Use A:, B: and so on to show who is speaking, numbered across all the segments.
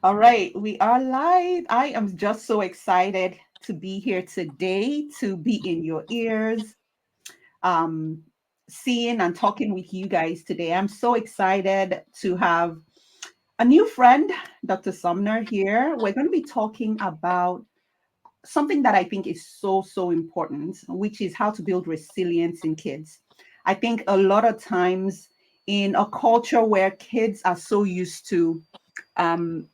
A: All right, we are live. I am just so excited to be here today, to be in your ears, um, seeing and talking with you guys today. I'm so excited to have a new friend, Dr. Sumner, here. We're going to be talking about something that I think is so important, which is how to build resilience in kids. I think a lot of times in a culture where kids are so used to um,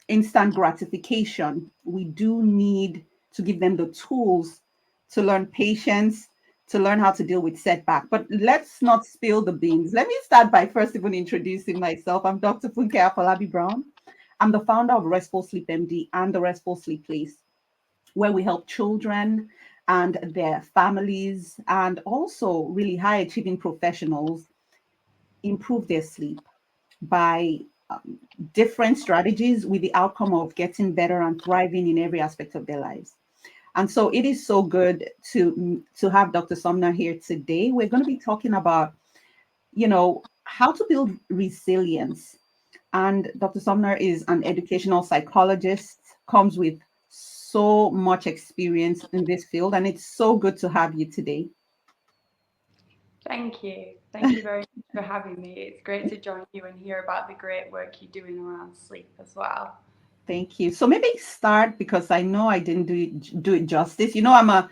A: instant gratification, we do need to give them the tools to learn patience, to learn how to deal with setback. But let's not spill the beans. Let me start by first even introducing myself. I'm Dr. Funke Afolabi-Brown. I'm the founder of Restful Sleep MD and the Restful Sleep Place, where we help children and their families and also really high achieving professionals improve their sleep by different strategies with the outcome of getting better and thriving in every aspect of their lives. And so it is so good to have Dr. Sumner here today. We're going to be talking about, how to build resilience. And Dr. Sumner is an educational psychologist, comes with so much experience in this field, and it's so good to have you today.
B: Thank you. Thank you very much for having me. It's great to join you and hear about the great work you're doing around sleep as well.
A: Thank you. So maybe start because I know I didn't do it justice. I'm a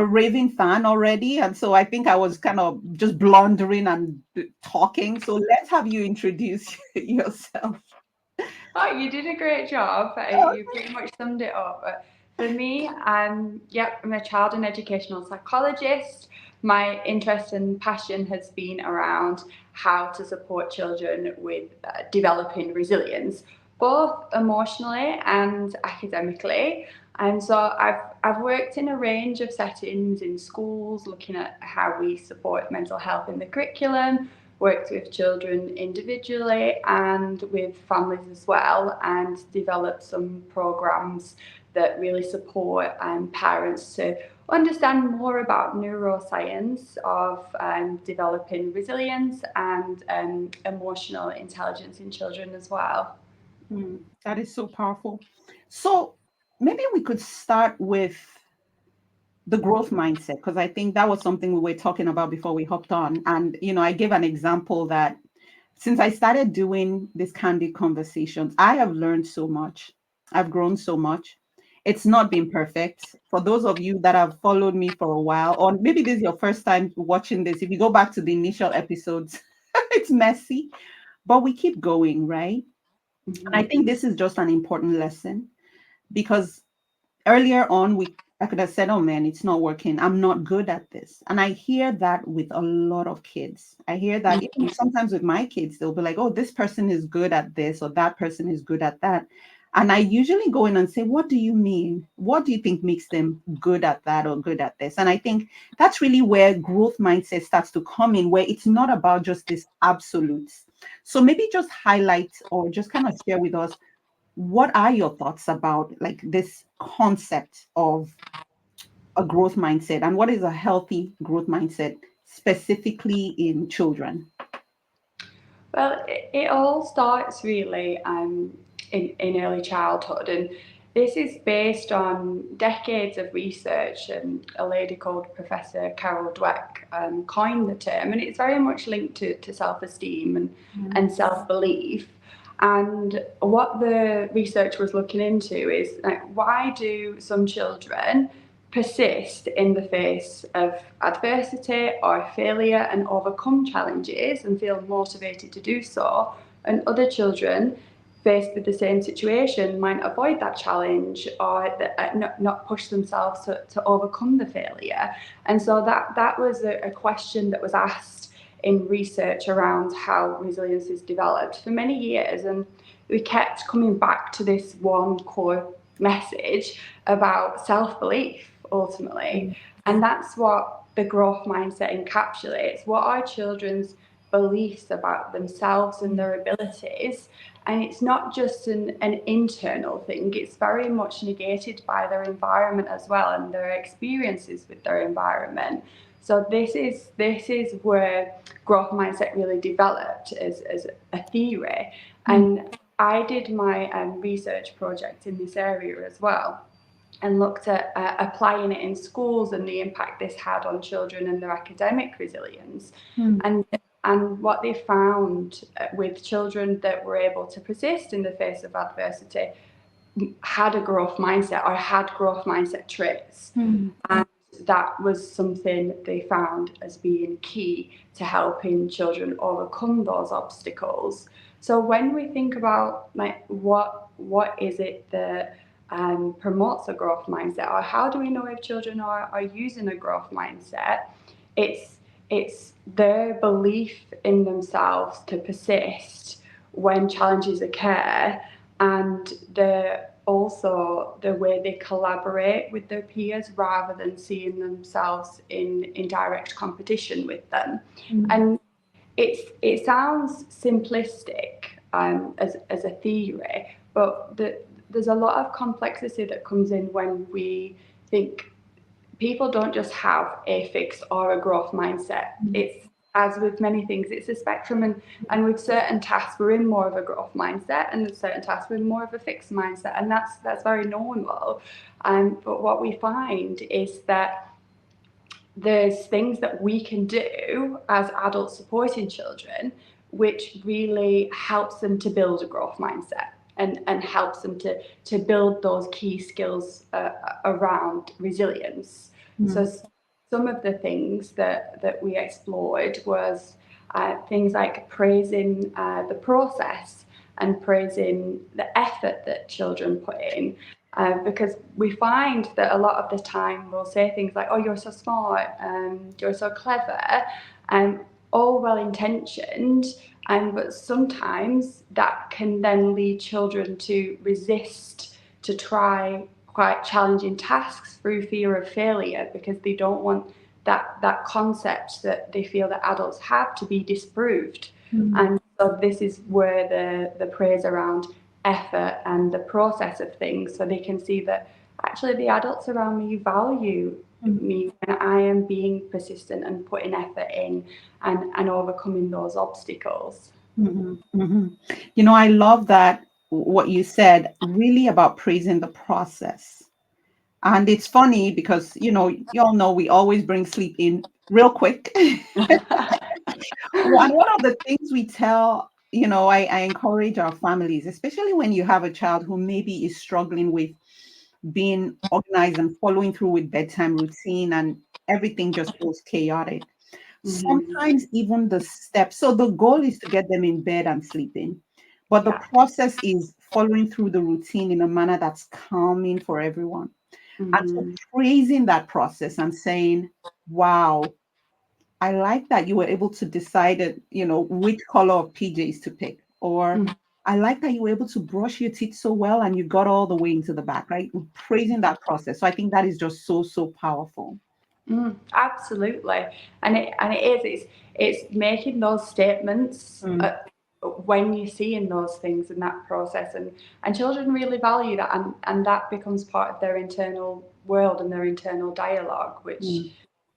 A: raving fan already, and so I think I was kind of just blundering and talking. So let's have you introduce yourself.
B: Oh, you did a great job. You pretty much summed it up. For me, I'm a child and educational psychologist. My interest and passion has been around how to support children with developing resilience, both emotionally and academically. And so I've worked in a range of settings in schools, looking at how we support mental health in the curriculum, worked with children individually and with families as well, and developed some programs that really support parents to understand more about neuroscience of developing resilience and emotional intelligence in children as well.
A: That is so powerful. So maybe we could start with the growth mindset because I think that was something we were talking about before we hopped on. And I gave an example that since I started doing these candid conversations, I have learned so much. I've grown so much. It's not been perfect. For those of you that have followed me for a while, or maybe this is your first time watching this, if you go back to the initial episodes, it's messy, but we keep going, right? And I
B: Mhm.
A: think this is just an important lesson because earlier on I could have said, oh man, it's not working, I'm not good at this. And I hear that with a lot of kids. I hear that even sometimes with my kids, they'll be like, oh, this person is good at this or that person is good at that. And I usually go in and say, what do you mean? What do you think makes them good at that or good at this? And I think that's really where growth mindset starts to come in, where it's not about just this absolutes. So maybe just highlight or just kind of share with us, what are your thoughts about like this concept of a growth mindset and what is a healthy growth mindset specifically in children?
B: Well, it all starts really in early childhood, and this is based on decades of research. And a lady called Professor Carol Dweck coined the term, and it's very much linked to self esteem and self belief. And what the research was looking into is like, why do some children persist in the face of adversity or failure and overcome challenges and feel motivated to do so, and other children faced with the same situation might avoid that challenge or not push themselves to overcome the failure. And so that was a question that was asked in research around how resilience is developed for many years. And we kept coming back to this one core message about self-belief ultimately. And that's what the growth mindset encapsulates, what are children's beliefs about themselves and their abilities. And it's not just an internal thing, it's very much negated by their environment as well and their experiences with their environment. So this is where growth mindset really developed as a theory.
A: Mm,
B: And I did my research project in this area as well, and looked at applying it in schools and the impact this had on children and their academic resilience.
A: mm,
B: And and what they found with children that were able to persist in the face of adversity had a growth mindset or had growth mindset traits.
A: mm,
B: And that was something they found as being key to helping children overcome those obstacles. So when we think about like what is it that promotes a growth mindset, or how do we know if children are using a growth mindset? It's it's their belief in themselves to persist when challenges occur, and also the way they collaborate with their peers rather than seeing themselves in direct competition with them.
A: mm,
B: And it sounds simplistic as a theory, but there's a lot of complexity that comes in when we think people don't just have a fixed or a growth mindset.
A: mm,
B: It's, as with many things, it's a spectrum, and with certain tasks we're in more of a growth mindset, and with certain tasks we're in more of a fixed mindset, and that's very normal. But what we find is that there's things that we can do as adults supporting children which really helps them to build a growth mindset, and helps them to build those key skills around resilience. So
A: mm,
B: some of the things that we explored was things like praising the process and praising the effort that children put in. Because we find that a lot of the time we'll say things like, "Oh, you're so smart, you're so clever," and all well intentioned, but sometimes that can then lead children to resist to try quite challenging tasks through fear of failure, because they don't want that concept that they feel that adults have to be disproved.
A: mm,
B: And so this is where the praise around effort and the process of things, so they can see that actually the adults around me value
A: mm,
B: me when I am being persistent and putting effort in, and overcoming those obstacles.
A: mhm, mhm. I love that what you said really about praising the process. And it's funny because, you all know we always bring sleep in real quick. One of the things we tell, I encourage our families, especially when you have a child who maybe is struggling with being organized and following through with bedtime routine and everything just feels chaotic.
B: Mhm.
A: Sometimes even the steps. So the goal is to get them in bed and sleeping, but the
B: Yeah.
A: process is following through the routine in a manner that's calming for everyone. And so
B: Mhm.
A: praising that process and saying, wow, I like that you were able to decide it, which color of PJs to pick. Or
B: Mhm.
A: I like that you were able to brush your teeth so well and you got all the way into the back, right? Praising that process. So I think that is just so, so powerful.
B: Absolutely, and it is it's making those statements
A: Mm,
B: when you're seeing those things in that process, and children really value that, and that becomes part of their internal world and their internal dialogue, which
A: mm,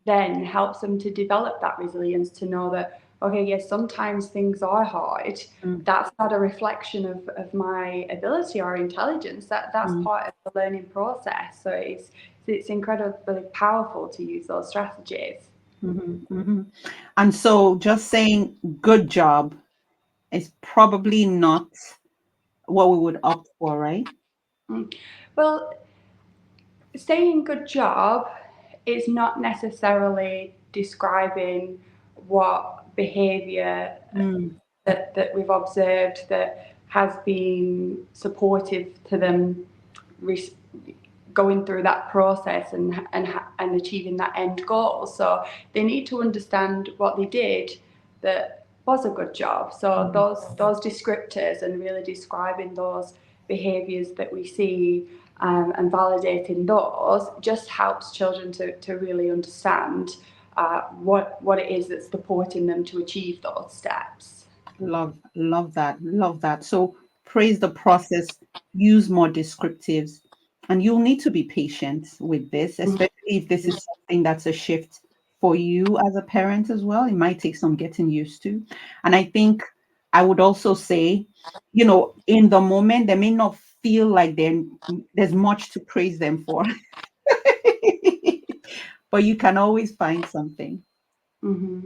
B: then helps them to develop that resilience, to know that, okay, yes, sometimes things are hard.
A: mm,
B: That's not a reflection of my ability or intelligence. That's
A: mm,
B: part of the learning process. So it's incredibly powerful to use those strategies.
A: mhm, mhm. And so just saying good job is probably not what we would opt for, right?
B: Mm. Well, saying good job is not necessarily describing what behaviour
A: Mm,
B: that we've observed that has been supportive to them going through that process, and achieving that end goal. So they need to understand what they did that was a good job. So
A: mm,
B: those descriptors, and really describing those behaviours that we see, and validating those, just helps children to really understand what it is that's supporting them to achieve those steps.
A: love that. Love that. So praise the process, use more descriptives, and you'll need to be patient with this, especially if this is something that's a shift for you as a parent as well. It might take some getting used to. And I think I would also say, in the moment, they may not feel like there's much to praise them for, but you can always find something.
B: Hmm.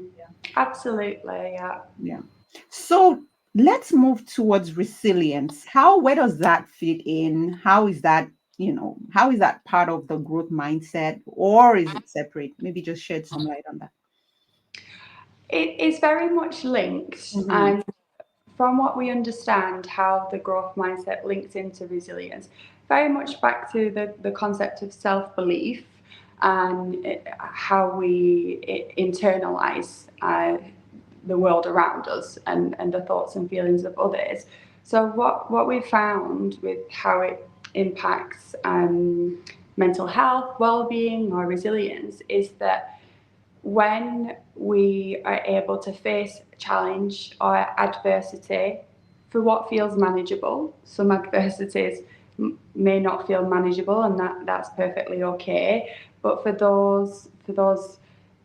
B: Absolutely, yeah.
A: Yeah. So let's move towards resilience. Where does that fit in? How is that part of the growth mindset, or is it separate? Maybe just shed some light on that.
B: It is very much linked,
A: Mm-hmm.
B: and from what we understand, how the growth mindset links into resilience, very much back to the concept of self belief and how we internalize the world around us and the thoughts and feelings of others. So, what we found with how it impacts mental health, well being, or resilience is that when we are able to face challenge or adversity for what feels manageable, some adversities may not feel manageable, and that's perfectly okay. But for those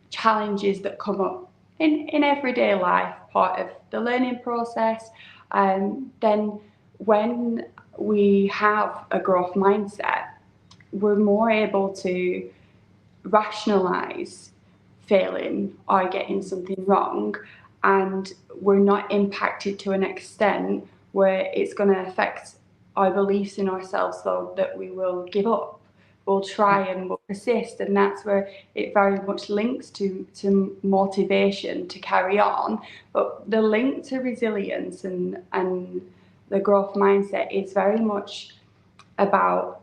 B: challenges that come up in everyday life, part of the learning process, then when we have a growth mindset, we're more able to rationalize failing or getting something wrong, and we're not impacted to an extent where it's going to affect our beliefs in ourselves so that we will give up. We'll try and we'll persist, and that's where it very much links to motivation to carry on. But the link to resilience and the growth mindset is very much about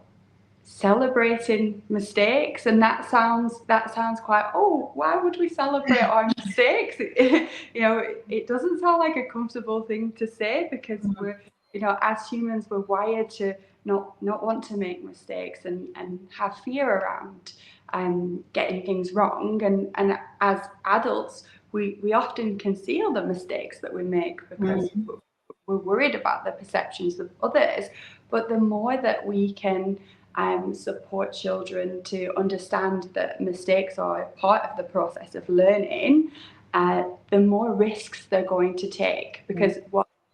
B: celebrating mistakes, and that sounds quite, oh, why would we celebrate our mistakes? It doesn't sound like a comfortable thing to say, because we're, as humans, we're wired to not want to make mistakes and have fear around getting things wrong, and as adults we often conceal the mistakes that we make because
A: Mm-hmm.
B: we're worried about the perceptions of others. But the more that we can support children to understand that mistakes are part of the process of learning, the more risks they're going to take. Because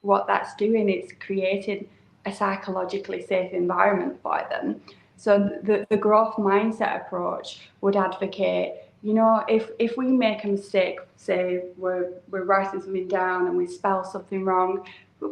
B: what that's doing is creating a psychologically safe environment for them. So the growth mindset approach would advocate, if we make a mistake, say we're writing something down and we spell something wrong,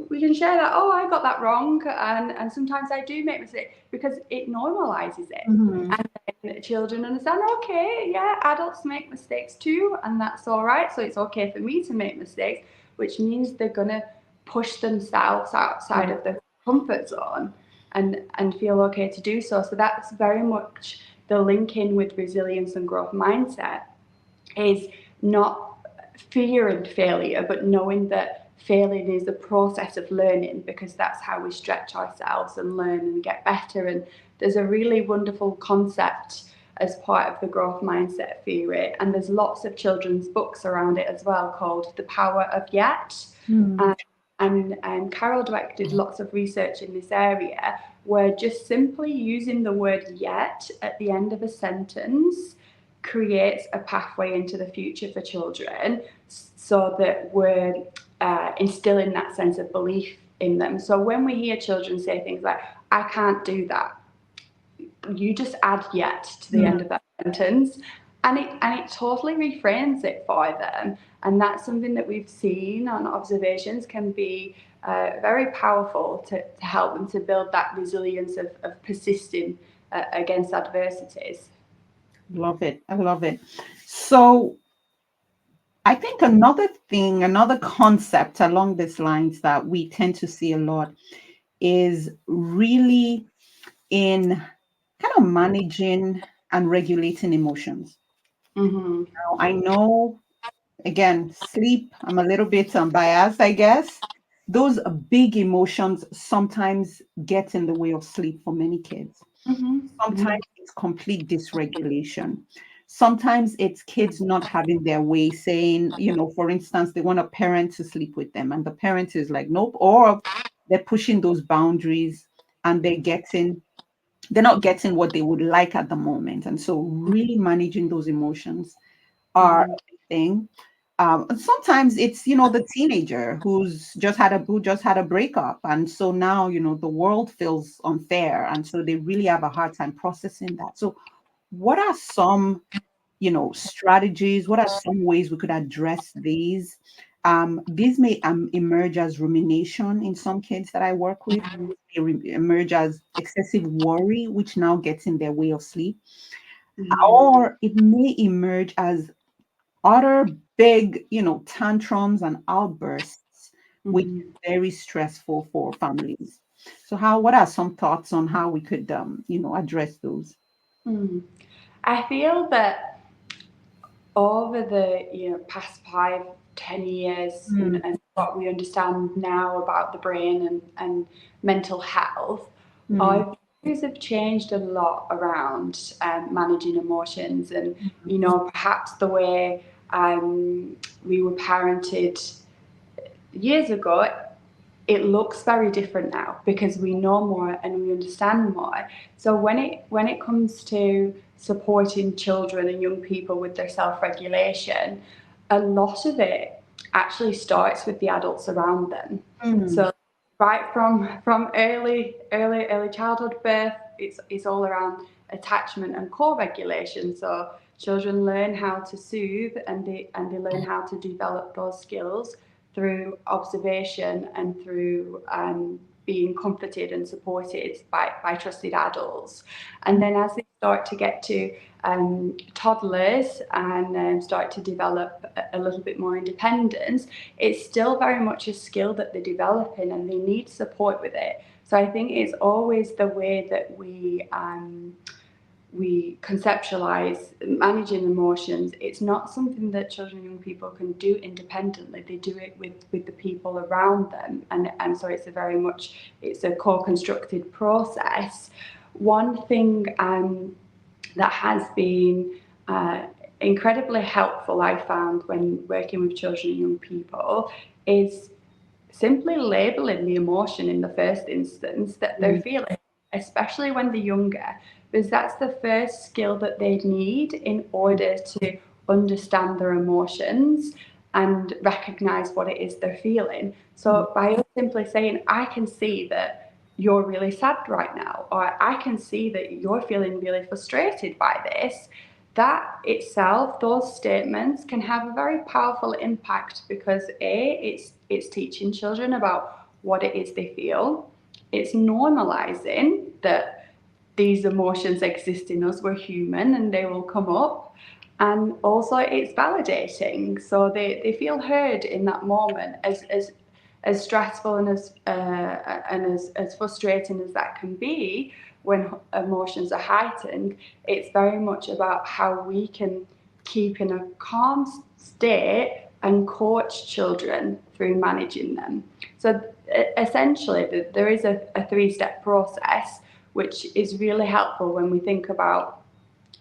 B: we can share that, oh, I got that wrong, and sometimes I do make mistakes, because it normalizes it.
A: Mm-hmm.
B: And then children understand, okay, yeah, adults make mistakes too, and that's all right. So it's okay for me to make mistakes, which means they're going to push themselves outside
A: Yeah.
B: of their comfort zone and feel okay to do so. So that's very much the link in with resilience and growth mindset, is not fearing failure, but knowing that failing is a process of learning, because that's how we stretch ourselves and learn and get better. And there's a really wonderful concept as part of the growth mindset theory, and there's lots of children's books around it as well, called The Power of Yet.
A: Mm-hmm.
B: Um, and Carol Dweck did lots of research in this area, where just simply using the word yet at the end of a sentence creates a pathway into the future for children, so that we're instilling that sense of belief in them. So when we hear children say things like, I can't do that, you just add yet to the end of that sentence, and it totally reframes it for them. And that's something that we've seen on observations can be very powerful to help them to build that resilience of persisting against adversities.
A: Love it. I love it. So I think another concept along these lines that we tend to see a lot is really in kind of managing and regulating emotions.
B: Mm-hmm.
A: Now, I know, again, sleep, I'm a little bit biased, I guess. Those big emotions sometimes get in the way of sleep for many kids.
B: Mm-hmm.
A: Sometimes it's complete dysregulation. Sometimes it's kids not having their way, saying, for instance, they want a parent to sleep with them, and the parent is like, nope, or they're pushing those boundaries and they're not getting what they would like at the moment. And so really managing those emotions are a
B: Mm-hmm.
A: big thing. And sometimes it's, the teenager who just had a breakup, and so now, the world feels unfair, and so they really have a hard time processing that. So what are some, strategies? What are some ways we could address these? These may emerge as rumination in some kids that I work with. They emerge as excessive worry, which now gets in their way of sleep, or it may emerge as utter big, tantrums and outbursts, which is
B: Mhm.
A: very stressful for families. So, what are some thoughts on how we could, address those?
B: Mm. I feel that over the past 5, 10 years,
A: Mm,
B: and what we understand now about the brain and mental health,
A: mm,
B: our views have changed a lot around managing emotions, and perhaps the way we were parented years ago, it looks very different now because we know more and we understand more. So when it comes to supporting children and young people with their self-regulation, a lot of it actually starts with the adults around them.
A: mm,
B: So right from early childhood birth, it's all around attachment and co-regulation. So children learn how to soothe, and they learn how to develop those skills through observation and through being comforted and supported by trusted adults. And then as they start to get to toddlers and start to develop a little bit more independence, it's still very much a skill that they're developing and they need support with it. So I think it's always the way that we conceptualize managing emotions. It's not something that children and young people can do independently. They do it with the people around them, and so it's a co-constructed process. One thing that has been incredibly helpful, I found, when working with children and young people, is simply labeling the emotion in the first instance that they're
A: mm,
B: feeling, especially when they're younger, because that's the first skill that they need in order to understand their emotions and recognize what it is they're feeling.
A: mm,
B: So by us simply saying, I can see that you're really sad right now, or I can see that you're feeling really frustrated by this, that itself, those statements can have a very powerful impact because it's teaching children about what it is they feel. It's normalizing that these emotions exist in us, we're human and they will come up. And also it's validating. So they feel heard in that moment, as stressful and as frustrating as that can be when emotions are heightened. It's very much about how we can keep in a calm state and coach children through managing them. So essentially, there is a three-step process which is really helpful when we think about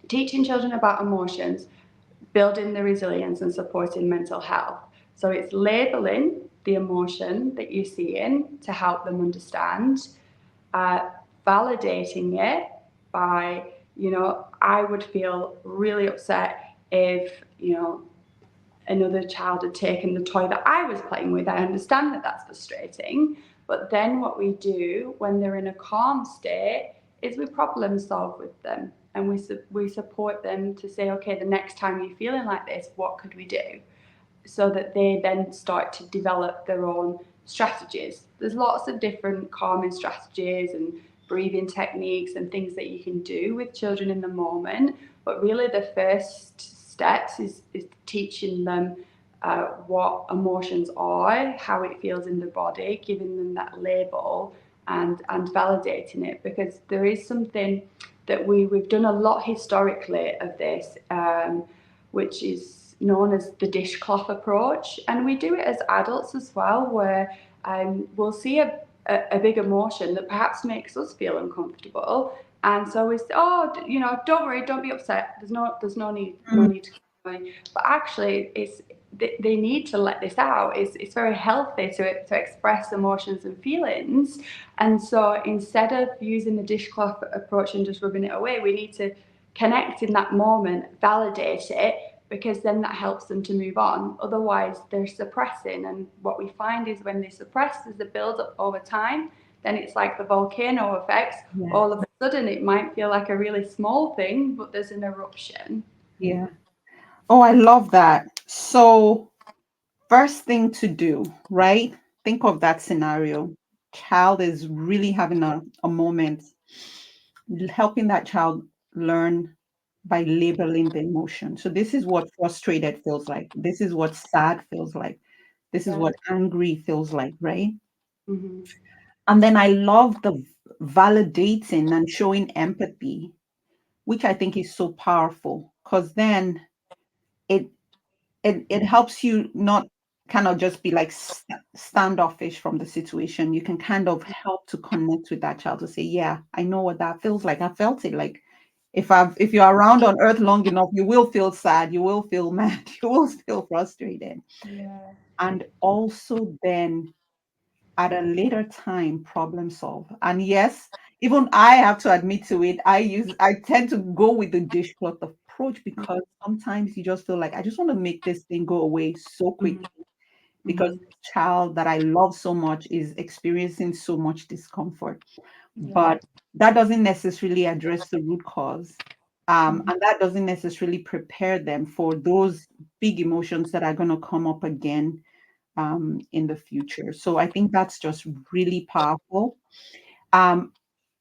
B: teaching children about emotions, building the resilience and supporting mental health. So it's labeling the emotion that you're seeing to help them understand, uh, validating it by, I would feel really upset if, another child had taken the toy that I was playing with. I understand that that's frustrating. But then what we do when they're in a calm state is we problem solve with them, and we support them to say, okay, the next time you're feeling like this, what could we do? So that they then start to develop their own strategies. There's lots of different calming strategies and breathing techniques and things that you can do with children in the moment, but really the first steps is teaching them what emotions are, how it feels in their body, giving them that label, and validating it, because there is something that we've done a lot historically of this, which is known as the dishcloth approach. And we do it as adults as well, where we'll see a big emotion that perhaps makes us feel uncomfortable. And so we say, oh, don't worry, don't be upset. There's no need, no
A: mm,
B: need to cry. But actually, they need to let this out. It's very healthy to express emotions and feelings. And so instead of using the dishcloth approach and just rubbing it away, we need to connect in that moment, validate it, because then that helps them to move on. Otherwise, they're suppressing. And what we find is when they suppress, there's a build up over time. Then it's like the volcano effects.
A: Yeah.
B: All of a sudden, it might feel like a really small thing, but there's an eruption.
A: Yeah. Oh, I love that. So, first thing to do, right? Think of that scenario. Child is really having a moment, helping that child learn by labeling the emotion. So, this is what frustrated feels like. This is what sad feels like. This is
B: Yeah.
A: what angry feels like, right?
B: Mm-hmm.
A: And then I love the validating and showing empathy, which I think is so powerful because then it it helps you not kind of just be like standoffish from the situation. You can kind of help to connect with that child to say, yeah, I know what that feels like. I felt it. Like if you're around on earth long enough, you will feel sad, you will feel mad, you will feel frustrated.
B: Yeah.
A: And also then at a later time problem solve. And yes, even I have to admit to it, I tend to go with the dishcloth approach because sometimes you just feel like I just want to make this thing go away so quickly because
B: Mm-hmm.
A: this child that I love so much is experiencing so much discomfort.
B: Yeah.
A: But that doesn't necessarily address the root cause.
B: Mm-hmm.
A: And that doesn't necessarily prepare them for those big emotions that are going to come up again in the future. So I think that's just really powerful. Um,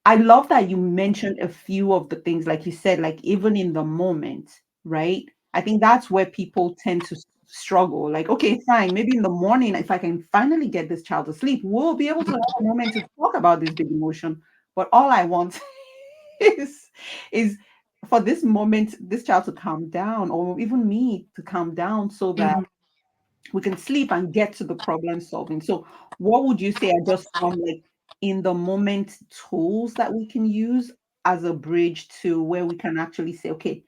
A: I love that you mentioned a few of the things, like you said, like even in the moment, right? I think that's where people tend to struggle. Like, okay, fine, maybe in the morning, if I can finally get this child to sleep, we'll be able to have a moment to talk about this big emotion. But all I want is is for this moment, this child to calm down, or even me to calm down so that
B: Mm-hmm.
A: we can sleep and get to the problem solving. So, what would you say are just some like in the moment tools that we can use as a bridge to where we can actually say, okay,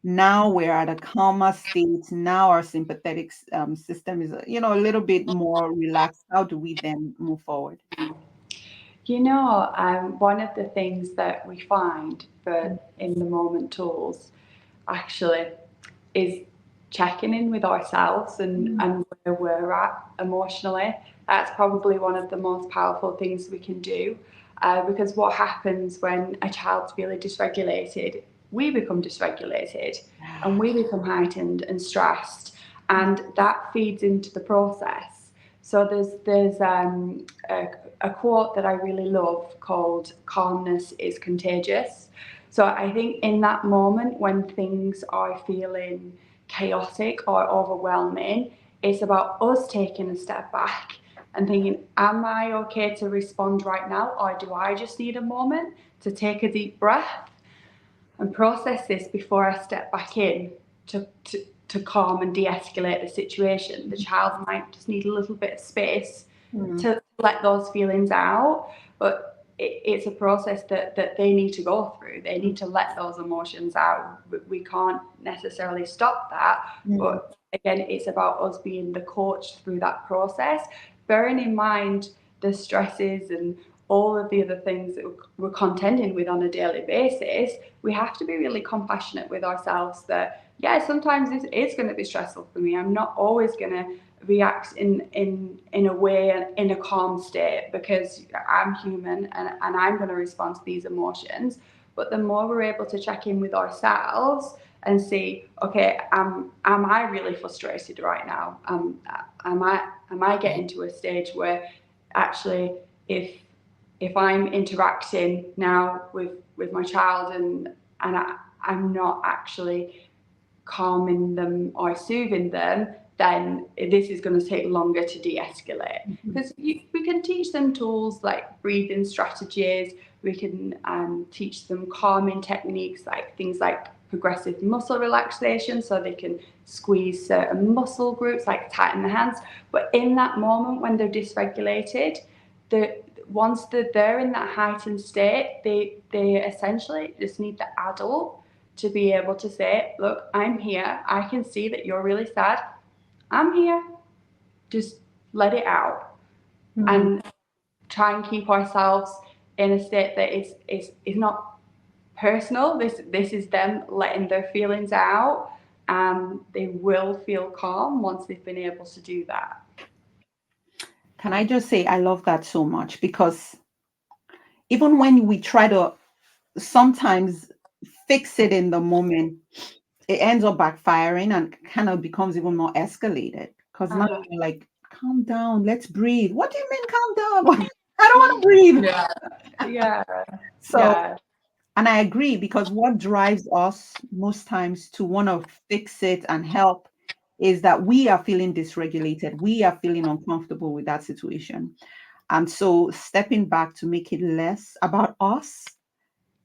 A: now we're at a calmer state. Now our sympathetic system is, a little bit more relaxed. How do we then move forward?
B: One of the things that we find for in the moment tools actually is checking in with ourselves
A: Mm,
B: and where we're at emotionally. That's probably one of the most powerful things we can do, because what happens when a child's feeling dysregulated, we become dysregulated and we become heightened and stressed, and that feeds into the process. So there's a quote that I really love called "Calmness is contagious." So I think in that moment when things are feeling chaotic or overwhelming, it's about us taking a step back and thinking, am I okay to respond right now, or do I just need a moment to take a deep breath and process this before I step back in to calm and de escalate the situation? The child might just need a little bit of space
A: mm,
B: to let those feelings out, but it's a process that they need to go through. They need to let those emotions out. We can't necessarily stop that,
A: mm,
B: but again, it's about us being the coach through that process, bearing in mind the stresses and all of the other things that we're contending with on a daily basis. We have to be really compassionate with ourselves that, yeah, sometimes this is going to be stressful for me. I'm not always going to react in a way, in a calm state, because I'm human and I'm going to respond to these emotions. But the more we're able to check in with ourselves and see, okay, am I really frustrated right now? Am I getting to a stage where actually, if if I'm interacting now with my child I'm not actually calming them or soothing them, then this is going to take longer to de-escalate.
A: mhm,
B: Because we can teach them tools like breathing strategies. We can teach them calming techniques, like things like progressive muscle relaxation, so they can squeeze certain muscle groups, like tighten the hands. But in that moment when they're dysregulated, the once they're in that heightened state, they essentially just need the adult to be able to say, look, I'm here. I can see that you're really sad. I'm here. Just let it out.
A: mm,
B: And try and keep ourselves in a state that is not personal. This is them letting their feelings out. and they will feel calm once they've been able to do that.
A: Can I just say I love that so much because even when we try to sometimes fix it in the moment, it ends up backfiring and kind of becomes even more escalated because now
B: Uh-huh.
A: you're like, calm down, let's breathe. What do you mean, calm down? I don't want to breathe.
B: Yeah, yeah,
A: So,
B: yeah.
A: and I agree because what drives us most times to want to fix it and help is that we are feeling dysregulated. We are feeling uncomfortable with that situation. And so, stepping back to make it less about us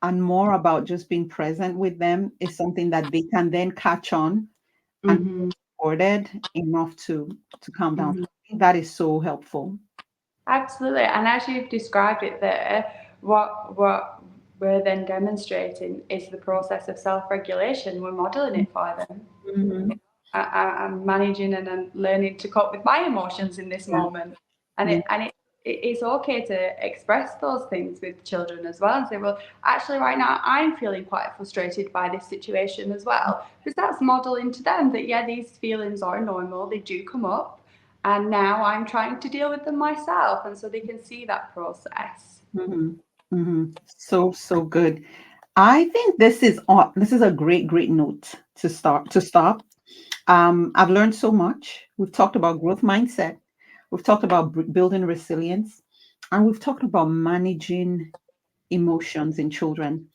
A: and more about just being present with them is something that they can then catch on and
B: Hmm.
A: supported enough to calm down.
B: Hmm.
A: I think that is so helpful.
B: Absolutely. And as you've described it there, what we're then demonstrating is the process of self-regulation. We're modeling it for them.
A: Mhm.
B: I'm managing and I'm learning to cope with my emotions in this
A: Yeah,
B: moment. And
A: yeah.
B: it's okay to express those things with children as well and say, well, actually, right now I'm feeling quite frustrated by this situation as well. Because that's modeling to them that, yeah, these feelings are normal, they do come up. And now I'm trying to deal with them myself. And so they can see that process.
A: Mhm. Mhm. So so good. I think this is a great note to stop. I've learned so much. We've talked about growth mindset. We've talked about building resilience, and we've talked about managing emotions in children.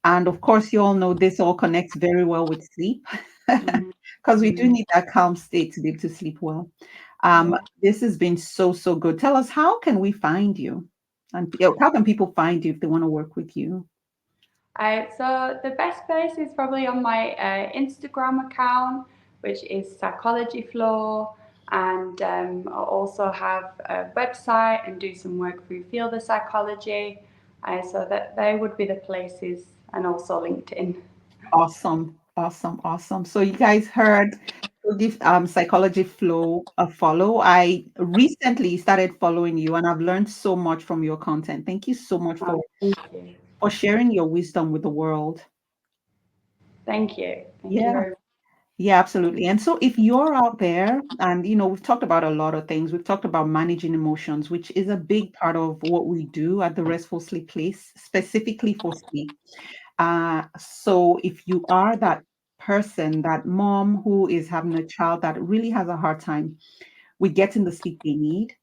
A: And of course, you all know this all connects very well with sleep
B: Mm-hmm.
A: because we do
B: Mm-hmm.
A: need that calm state to be able to sleep well.
B: Yeah.
A: This has been so, so good. Tell us, how can we find you? And how can people find you if they want to work with you?
B: So the best place is probably on my Instagram account, which is Psychology Flow, and I also have a website and do some work through Feel the Psychology. So that they would be the places, and also LinkedIn.
A: Awesome, awesome, awesome. So you guys heard, so give Psychology Flow a follow. I recently started following you and I've learned so much from your content. Thank you so much
B: Thank you.
A: for sharing your wisdom with the world.
B: Thank you. Thank you
A: Yeah.
B: very much.
A: Yeah, absolutely. And so if you're out there and we've talked about a lot of things. We've talked about managing emotions, which is a big part of what we do at the Restful Sleep Place, specifically for sleep. So if you are that person, that mom who is having a child that really has a hard time with getting the sleep they need,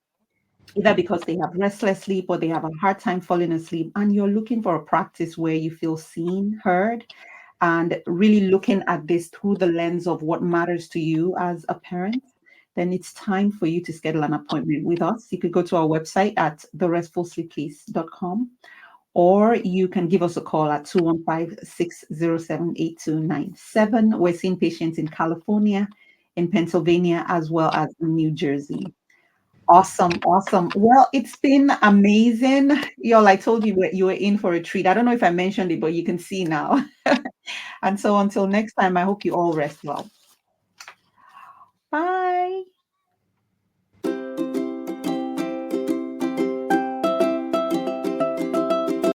A: either because they have restless sleep or they have a hard time falling asleep, and you're looking for a practice where you feel seen, heard, and really looking at this through the lens of what matters to you as a parent, then it's time for you to schedule an appointment with us. You could go to our website at therestfulsleepplace.com, or you can give us a call at 215-607-8297. We're seeing patients in California, in Pennsylvania, as well as in New Jersey. Awesome, awesome. Well, it's been amazing. Y'all, I told you you were in for a treat. I don't know if I mentioned it, but you can see now. And so until next time, I hope you all rest well. Bye.